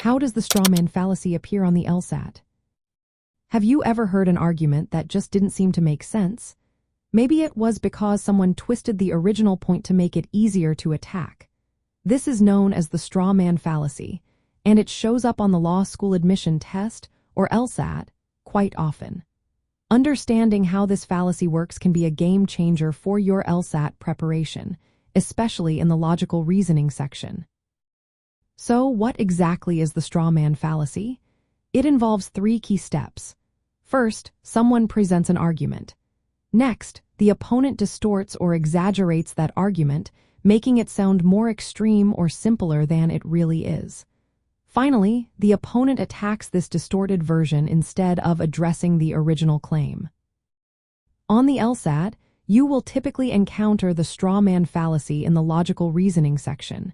How does the strawman fallacy appear on the LSAT? Have you ever heard an argument that just didn't seem to make sense? Maybe it was because someone twisted the original point to make it easier to attack. This is known as the strawman fallacy, and it shows up on the law school admission test, or LSAT, quite often. Understanding how this fallacy works can be a game changer for your LSAT preparation, especially in the logical reasoning section. So, what exactly is the strawman fallacy? It involves 3 key steps. First, someone presents an argument. Next, the opponent distorts or exaggerates that argument, making it sound more extreme or simpler than it really is. Finally, the opponent attacks this distorted version instead of addressing the original claim. On the LSAT, you will typically encounter the strawman fallacy in the logical reasoning section.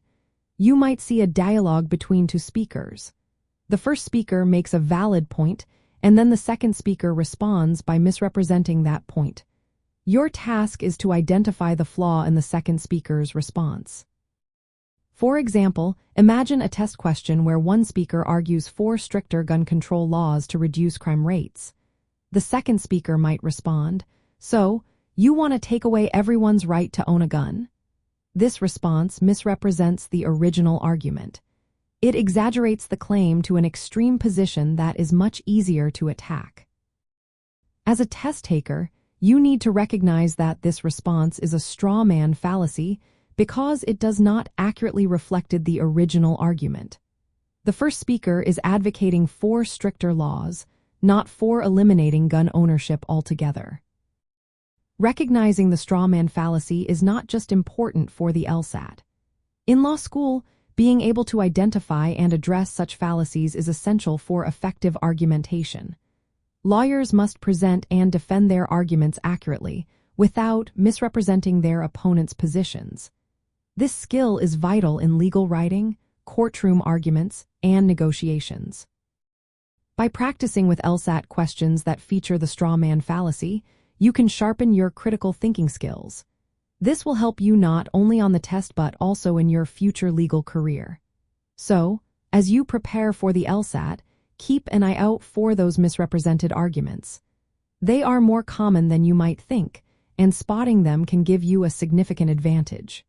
You might see a dialogue between 2 speakers. The first speaker makes a valid point, and then the second speaker responds by misrepresenting that point. Your task is to identify the flaw in the second speaker's response. For example, imagine a test question where one speaker argues for stricter gun control laws to reduce crime rates. The second speaker might respond, "So, you want to take away everyone's right to own a gun?" This response misrepresents the original argument. It exaggerates the claim to an extreme position that is much easier to attack. As a test taker, you need to recognize that this response is a strawman fallacy because it does not accurately reflect the original argument. The first speaker is advocating for stricter laws, not for eliminating gun ownership altogether. Recognizing the strawman fallacy is not just important for the LSAT. In law school, being able to identify and address such fallacies is essential for effective argumentation. Lawyers must present and defend their arguments accurately, without misrepresenting their opponent's positions. This skill is vital in legal writing, courtroom arguments, and negotiations. By practicing with LSAT questions that feature the strawman fallacy, you can sharpen your critical thinking skills. This will help you not only on the test but also in your future legal career. So, as you prepare for the LSAT, keep an eye out for those misrepresented arguments. They are more common than you might think, and spotting them can give you a significant advantage.